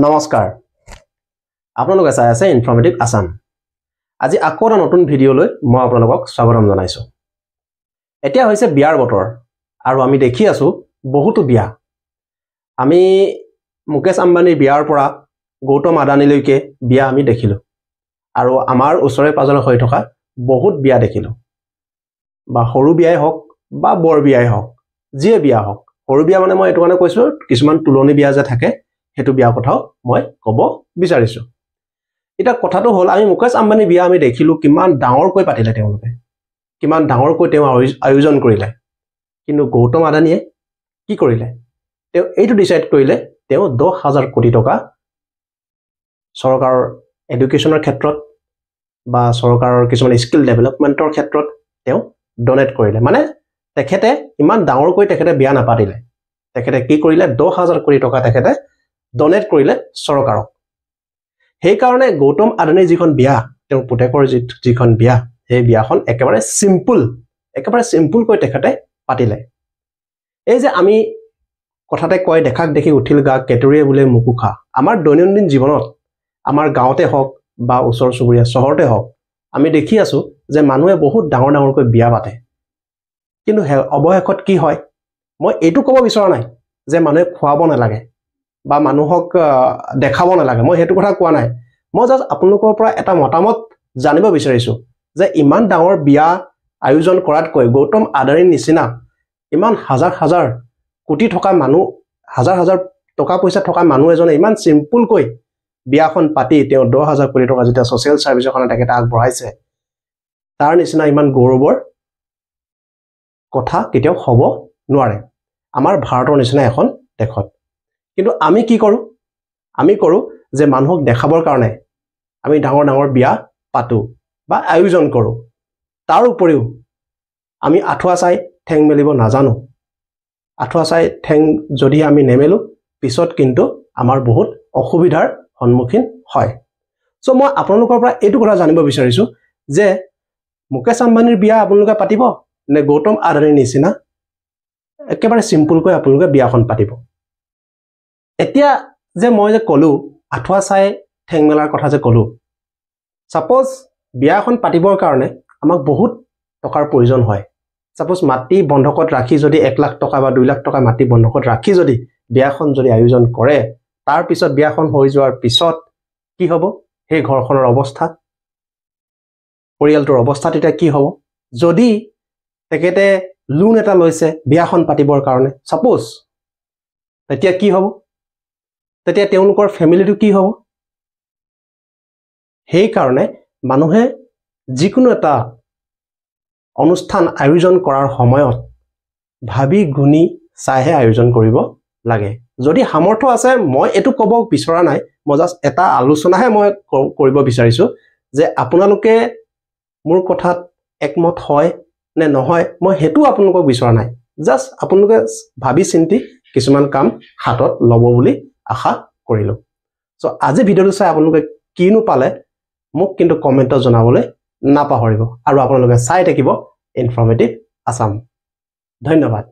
নমস্কাৰ আপোনালোকে চাই আছে ইনফৰমেটিভ আসাম আজি আকৌ এটা নতুন ভিডিঅলৈ মই আপোনালোকক স্বাগতম জনাইছো এতিয়া হৈছে বিয়াৰ বতৰ আৰু আমি দেখি আছো বহুতো বিয়া আমি মুকেশ আম্বানীৰ বিয়াৰ পৰা গৌতম আদানীলৈকে বিয়া আমি দেখিলো আৰু আমাৰ ওচৰে পাজৰে হৈ থকা বহুত বিয়া দেখিলো বা সৰু বিয়াই হওক বা বৰ বিয়াই হওক যিয়ে বিয়া হওক সৰু বিয়া মানে মই এটো কাৰণে কৈছো কিছুমান তুলনি বিয়া যে থাকে হেতু বিয়া কথাও মই কব বিচাৰিছো এটা কথাটো হল আমি মুকেশ আম্বানী বিয়া আমি দেখিলো কিমান ডাঙৰ কৈ পাতিলে তেওঁলোকে কিমান ডাঙৰ কৈ তেওঁ আয়োজন কৰিলে কিন্তু গৌতম আদানীয়ে কি কৰিলে তেওঁ এইটো ডিসাইড কৰিলে তেওঁ 10,000 কোটি টকা সৰকাৰৰ এডুকেশনৰ ক্ষেত্ৰত বা সৰকাৰৰ কিছুমান স্কিল ডেভেলপমেন্টৰ ক্ষেত্ৰত তেওঁ ডোনেট কৰিলে মানে তেখেতে ইমান ডাঙৰ কৈ তেখেতে বিয়া নাপাতিলে তেখেতে কি কৰিলে 10,000 কোটি টকা তেখেতে ডোনেট কৰিলে সৰকাৰক সেই কাৰণে গৌতম আদানী যিখন বিয়া তেওঁ পুতেকৰ যিখন বিয়া সেই বিয়াখন একেবাৰে সিম্পল কৈ তেখেতে পাতিলে এই যে আমি কথাতে কয় দেখাক দেখি উঠিল গা কেটৰিয়ে বুলে মুকুখা আমাৰ দৈনন্দিন জীৱনত আমাৰ গাঁৱতে হওক বা ওচৰ চুবুৰীয়া চহৰতে হওক আমি দেখি আছো যে মানুহে বহুত ডাঙৰ কৈ বিয়া পাতে কিন্তু অবহেকত কি হয় মই এটো ক'ব বিচৰা নাই যে মানুহে খোৱাব নালাগে বা মানুহক দেখাব নালাগে মই হেতু কথা কোৱা নাই মই জাস্ট আপোনালোকৰ পৰা এটা মতামত জানিব বিচাৰিছো যে ইমান ডাঙৰ বিয়া আয়োজন কৰাত কৈ গৌতম আদানীৰ নিচিনা ইমান হাজাৰ কোটি থকা মানুহ হাজাৰ টকা পইচা থকা মানুহ এজনে ইমান সিম্পল কৈ বিয়াখন পাতি তেওঁ 10,000 কোটি টকা যেটা সোশ্যাল সাৰ্ভিসখন তেখেতে আগবঢ়াইছে তাৰ নিচিনা ইমান গৌৰৱৰ কথা কেতিয়াও হ'ব নোৱাৰে আমাৰ ভাৰতৰ নিচিনা এখন দেশত কিন্তু আমি কি কৰো আমি কৰো যে মানুহক দেখাবৰ কাৰণে আমি ডাঙৰ বিয়া পাতো বা আয়োজন কৰো তাৰ উপৰিও আমি আঠুৱা চাই ঠেং মেলিব নাজানো আঠুৱা চাই ঠেং যদি আমি নেমেলো পিছত কিন্তু আমাৰ বহুত অসুবিধাৰ সন্মুখীন হয় সো মই আপোনালোকৰ পৰা এটো কথা জানিব বিচাৰিছো যে মুকেশ আম্বানীৰ বিয়া আপোনালোকে পাতিব নে গৌতম আদানীৰ নিচিনা একেবাৰে সিম্পল কৈ আপোনালোকে বিয়াখন পাতিব এতিয়া যে মই যে কলো আঠুৱা চাই ঠেং মেলাৰ কথা যে কলো সাপোজ বিয়াখন পাতিবৰ কাৰণে আমাক বহুত টকাৰ প্ৰয়োজন হয় সাপোজ মাটি বন্ধকত ৰাখি যদি 1 লাখ টকা বা 2 লাখ টকা মাটি বন্ধকত ৰাখি যদি বিয়াখন যদি আয়োজন কৰে তাৰ পিছত বিয়াখন হৈ যোৱাৰ পিছত কি হ'ব সেই ঘৰখনৰ অৱস্থা পৰিয়ালটোৰ অৱস্থা তেতিয়া কি হ'ব যদি তেখেতে লোন এটা লৈছে বিয়াখন পাতিবৰ কাৰণে সাপোজ তেতিয়া কি হ'ব তেতিয়া তেওঁলোকৰ ফ্যামিলিটো কি হ'ব সেই কাৰণে মানুহে যিকোনো এটা অনুষ্ঠান আয়োজন কৰাৰ সময়ত ভাবি গুনি চাইহে আয়োজন কৰিব লাগে যদি সামৰ্থ্য আছে মই এটো ক'ব বিচৰা নাই মই জাস্ট এটা আলোচনাহে মই কৰিব বিচাৰিছো যে আপোনালোকে মোৰ কথাত একমত হয় নে নহয় মই হেতু আপোনালোকক বিচৰা নাই জাস্ট আপোনালোকে ভাবি চিন্তি কিছুমান কাম হাতত লব বুলি আশা কৰিলো সো আজি ভিডিওটো চাই আপোনালোকে কিনো পালে মোক কিন্তু কমেন্টত জনাবলৈ নাপাহৰিব আৰু আপোনালোকে চাই থাকিব ইনফৰমেটিভ আসাম ধন্যবাদ